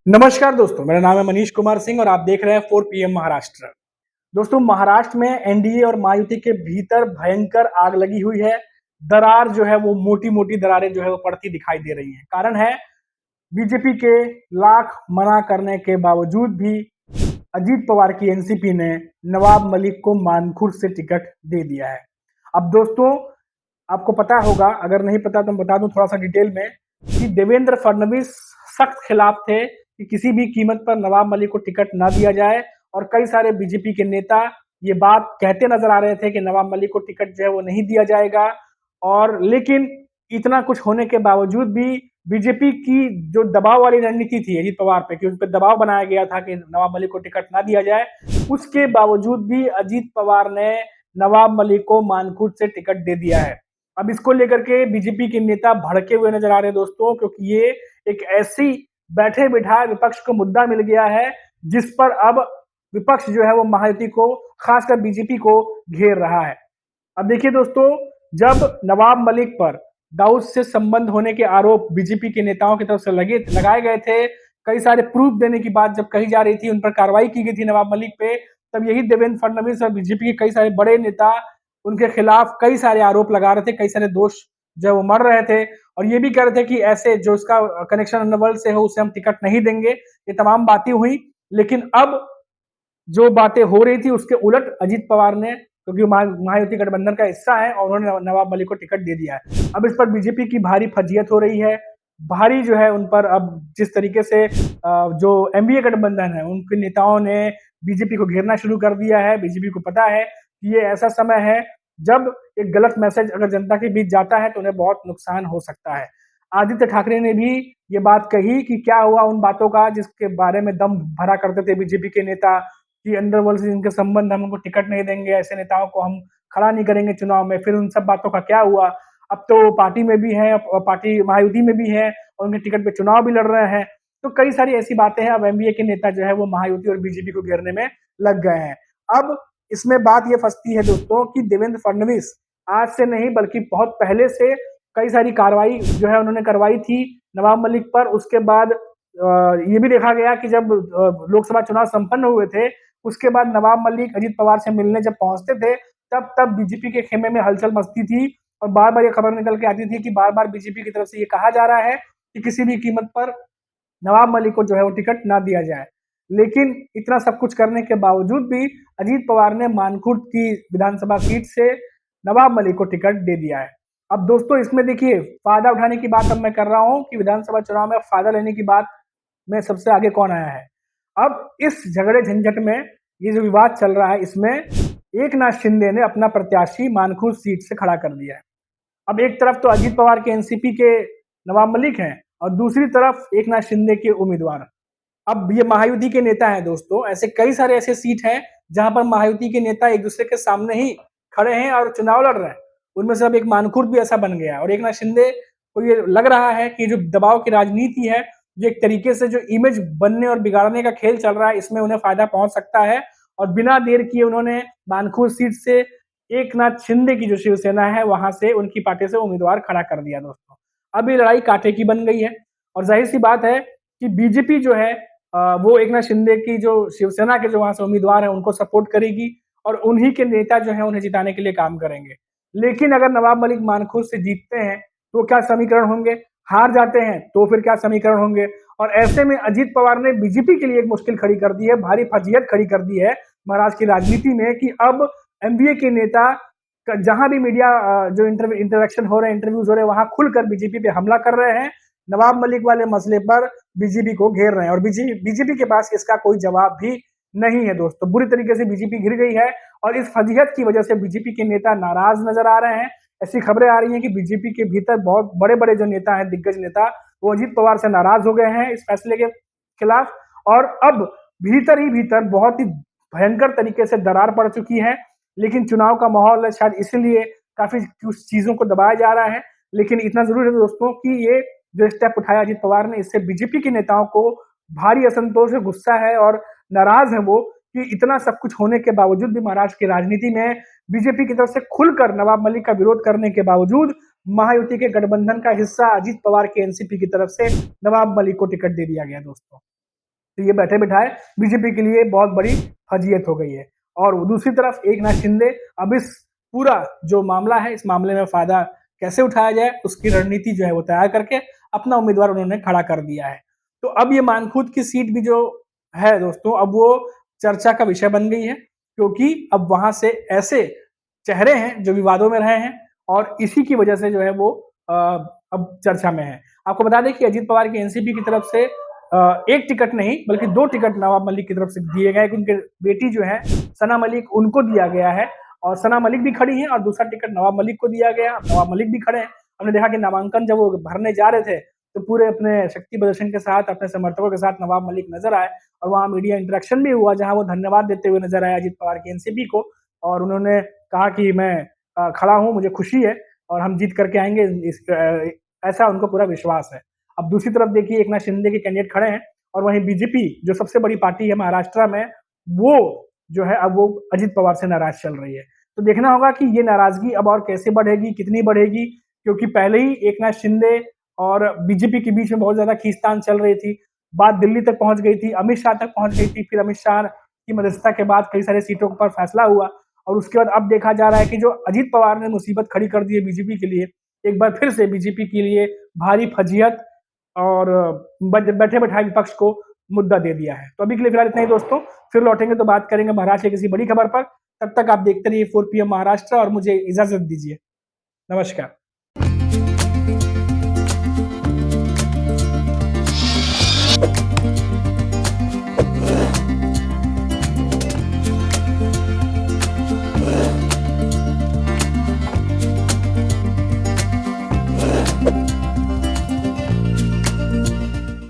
नमस्कार दोस्तों, मेरा नाम है मनीष कुमार सिंह और आप देख रहे हैं 4 पीएम महाराष्ट्र। दोस्तों, महाराष्ट्र में एनडीए और महायुति के भीतर भयंकर आग लगी हुई है। दरार जो है वो मोटी-मोटी दरारें जो है वो पड़ती दिखाई दे रही हैं। कारण है बीजेपी के लाख मना करने के बावजूद भी अजीत पवार की एनसीपी ने नवाब मलिक को मानखुर्द से टिकट दे दिया है। अब दोस्तों, आपको पता होगा, अगर नहीं पता तो मैं बता दूं थोड़ा सा डिटेल में कि देवेंद्र फडणवीस सख्त खिलाफ थे कि किसी भी कीमत पर नवाब मलिक को टिकट ना दिया जाए और कई सारे बीजेपी के नेता ये बात कहते नजर आ रहे थे कि नवाब मलिक को टिकट जो है वो नहीं दिया जाएगा। और लेकिन इतना कुछ होने के बावजूद भी बीजेपी की जो दबाव वाली रणनीति थी अजीत पवार पे कि उन पर दबाव बनाया गया था कि नवाब मलिक को टिकट ना दिया जाए, उसके बावजूद भी अजीत पवार ने नवाब मलिक को मानखुर्द से टिकट दे दिया है। अब इसको लेकर के बीजेपी के नेता भड़के हुए नजर आ रहे हैं दोस्तों, क्योंकि ये एक ऐसी बैठे बिठाए विपक्ष को मुद्दा मिल गया है जिस पर अब विपक्ष जो है वो महायुति को, खासकर बीजेपी को घेर रहा है। अब देखिए दोस्तों, जब नवाब मलिक पर दाऊद से संबंध होने के आरोप बीजेपी के नेताओं की तरफ से लगाए गए थे, कई सारे प्रूफ देने की बात जब कही जा रही थी, उन पर कार्रवाई की गई थी नवाब मलिक पे, तब यही देवेंद्र फडणवीस और बीजेपी के कई सारे बड़े नेता उनके खिलाफ कई सारे आरोप लगा रहे थे, कई सारे दोष जो है वो मर रहे थे और ये भी कह रहे थे कि ऐसे जो उसका कनेक्शन अंडरवर्ल्ड से हो उसे हम टिकट नहीं देंगे। ये तमाम बातें हुई, लेकिन अब जो बातें हो रही थी उसके उलट अजीत पवार ने, क्योंकि महायुति गठबंधन का हिस्सा है, और उन्होंने नवाब मलिक को टिकट दे दिया है। अब इस पर बीजेपी की भारी फजीयत हो रही है, भारी जो है उन पर अब जिस तरीके से जो एमबीए गठबंधन है उनके नेताओं ने बीजेपी को घेरना शुरू कर दिया है। बीजेपी को पता है कि ये ऐसा समय है जब एक गलत मैसेज अगर जनता के बीच जाता है तो उन्हें बहुत नुकसान हो सकता है। आदित्य ठाकरे ने भी ये बात कही कि क्या हुआ उन बातों का जिसके बारे में दम भरा करते थे बीजेपी के नेता कि अंडरवर्ल्ड से जिनके संबंध, हम उनको टिकट नहीं देंगे, ऐसे नेताओं को हम खड़ा नहीं करेंगे चुनाव में। फिर उन सब बातों का क्या हुआ? अब तो पार्टी में भी है और पार्टी महायुति में भी है और उनके टिकट पे चुनाव भी लड़ रहे हैं। तो कई सारी ऐसी बातें हैं। अब एमबीए के नेता जो है वो महायुति और बीजेपी को घेरने में लग गए हैं। अब इसमें बात ये फंसती है दोस्तों कि देवेंद्र फडणवीस आज से नहीं बल्कि बहुत पहले से कई सारी कार्रवाई जो है उन्होंने करवाई थी नवाब मलिक पर। उसके बाद ये भी देखा गया कि जब लोकसभा चुनाव संपन्न हुए थे, उसके बाद नवाब मलिक अजीत पवार से मिलने जब पहुंचते थे, तब बीजेपी के खेमे में हलचल मचती थी और बार बार ये खबर निकल के आती थी कि बार बार बीजेपी की तरफ से ये कहा जा रहा है कि किसी भी कीमत पर नवाब मलिक को जो है वो टिकट ना दिया जाए। लेकिन इतना सब कुछ करने के बावजूद भी अजीत पवार ने मानखुर्द की विधानसभा सीट से नवाब मलिक को टिकट दे दिया है। अब दोस्तों, इसमें देखिए फायदा उठाने की बात अब मैं कर रहा हूं कि विधानसभा चुनाव में फायदा लेने की बात में सबसे आगे कौन आया है। अब इस झगड़े झंझट में ये जो विवाद चल रहा है, इसमें एकनाथ शिंदे ने अपना प्रत्याशी मानखुर्द सीट से खड़ा कर दिया है। अब एक तरफ तो अजीत पवार के एनसीपी के नवाब मलिक हैं और दूसरी तरफ एकनाथ शिंदे के उम्मीदवार। अब ये महायुति के नेता हैं दोस्तों, ऐसे कई सारे ऐसे सीट हैं जहां पर महायुति के नेता एक दूसरे के सामने ही खड़े हैं और चुनाव लड़ रहे हैं। उनमें से अब एक मानखुर्द भी ऐसा बन गया है और एकनाथ शिंदे को ये लग रहा है कि जो दबाव की राजनीति है, जो एक तरीके से जो इमेज बनने और बिगाड़ने का खेल चल रहा है, इसमें उन्हें फायदा पहुंच सकता है। और बिना देर किए उन्होंने मानखुर्द सीट से एकनाथ शिंदे की जो शिवसेना है वहां से उनकी पार्टी से उम्मीदवार खड़ा कर दिया दोस्तों। अब ये लड़ाई कांटे की बन गई है और जाहिर सी बात है कि बीजेपी जो है वो एकनाथ शिंदे की जो शिवसेना के जो वहां से उम्मीदवार है उनको सपोर्ट करेगी और उन्हीं के नेता जो है उन्हें जिताने के लिए काम करेंगे। लेकिन अगर नवाब मलिक मानखुर्द से जीतते हैं तो क्या समीकरण होंगे, हार जाते हैं तो फिर क्या समीकरण होंगे। और ऐसे में अजीत पवार ने बीजेपी के लिए एक मुश्किल खड़ी कर दी है, भारी फजीयत खड़ी कर दी है महाराष्ट्र की राजनीति में कि अब एमबीए के नेता जहां भी मीडिया जो इंटरेक्शन हो रहे हैं, इंटरव्यूज हो रहे हैं, वहां खुलकर बीजेपी पे हमला कर रहे हैं। नवाब मलिक वाले मसले पर बीजेपी को घेर रहे हैं और बीजेपी के पास इसका कोई जवाब भी नहीं है दोस्तों। बुरी तरीके से बीजेपी घिर गई है और इस फजीहत की वजह से बीजेपी के नेता नाराज नजर आ रहे हैं। ऐसी खबरें आ रही हैं कि बीजेपी के भीतर बहुत बड़े बड़े जो नेता हैं, दिग्गज नेता, वो अजीत पवार से नाराज हो गए हैं इस फैसले के खिलाफ। और अब भीतर ही भीतर बहुत ही भयंकर तरीके से दरार पड़ चुकी है। लेकिन चुनाव का माहौल है, शायद इसीलिए काफी कुछ चीजों को दबाया जा रहा है। लेकिन इतना जरूर है दोस्तों कि ये जो स्टेप उठाया अजीत पवार ने, इससे बीजेपी के नेताओं को भारी असंतोष है, गुस्सा है और नाराज है वो कि इतना सब कुछ होने के बावजूद भी महाराष्ट्र की राजनीति में बीजेपी की तरफ से खुलकर नवाब मलिक का विरोध करने के बावजूद महायुति के गठबंधन का हिस्सा अजीत पवार के एनसीपी की तरफ से नवाब मलिक को टिकट दे दिया गया दोस्तों। तो ये बैठे बिठाए बीजेपी के लिए बहुत बड़ी फजीयत हो गई है। और दूसरी तरफ एकनाथ शिंदे अब इस पूरा जो मामला है, इस मामले में फायदा कैसे उठाया जाए उसकी रणनीति जो है वो तैयार करके अपना उम्मीदवार उन्होंने खड़ा कर दिया है। तो अब ये मानखुद की सीट भी जो है दोस्तों, अब वो चर्चा का विषय बन गई है, क्योंकि अब वहां से ऐसे चेहरे हैं जो विवादों में रहे हैं और इसी की वजह से जो है वो अब चर्चा में है। आपको बता दें कि अजीत पवार की एनसीपी की तरफ से एक टिकट नहीं बल्कि 2 टिकट नवाब मलिक की तरफ से दिए गए, उनके बेटी जो है सना मलिक उनको दिया गया है और सना मलिक भी खड़ी हैं और दूसरा टिकट नवाब मलिक को दिया गया। नवाब मलिक भी खड़े हैं। हमने देखा कि नामांकन जब वो भरने जा रहे थे तो पूरे अपने शक्ति प्रदर्शन के साथ अपने समर्थकों के साथ नवाब मलिक नजर आए और वहां मीडिया इंटरेक्शन भी हुआ जहां वो धन्यवाद देते हुए नजर आए अजीत पवार की एनसीपी को और उन्होंने कहा कि मैं खड़ा हूं, मुझे खुशी है और हम जीत करके आएंगे, ऐसा उनको पूरा विश्वास है। अब दूसरी तरफ देखिए एकनाथ शिंदे के कैंडिडेट खड़े हैं और वहीं बीजेपी जो सबसे बड़ी पार्टी है महाराष्ट्र में, वो जो है अब वो अजीत पवार से नाराज चल रही है। तो देखना होगा कि ये नाराजगी अब और कैसे बढ़ेगी, कितनी बढ़ेगी, क्योंकि पहले ही एकनाथ शिंदे और बीजेपी के बीच में बहुत ज्यादा खींचतान चल रही थी। बात दिल्ली तक पहुंच गई थी, अमित शाह तक पहुंच गई थी, फिर अमित शाह की मध्यस्थता के बाद कई सारी सीटों पर फैसला हुआ और उसके बाद अब देखा जा रहा है कि जो अजीत पवार ने मुसीबत खड़ी कर दी है बीजेपी के लिए, एक बार फिर से बीजेपी के लिए भारी फजीहत और बैठे बैठाए विपक्ष को मुद्दा दे दिया है। तो अभी के लिए फिलहाल इतना ही दोस्तों, फिर लौटेंगे तो बात करेंगे महाराष्ट्र की किसी बड़ी खबर पर। तब तक आप देखते रहिए 4 PM महाराष्ट्र और मुझे इजाजत दीजिए। नमस्कार।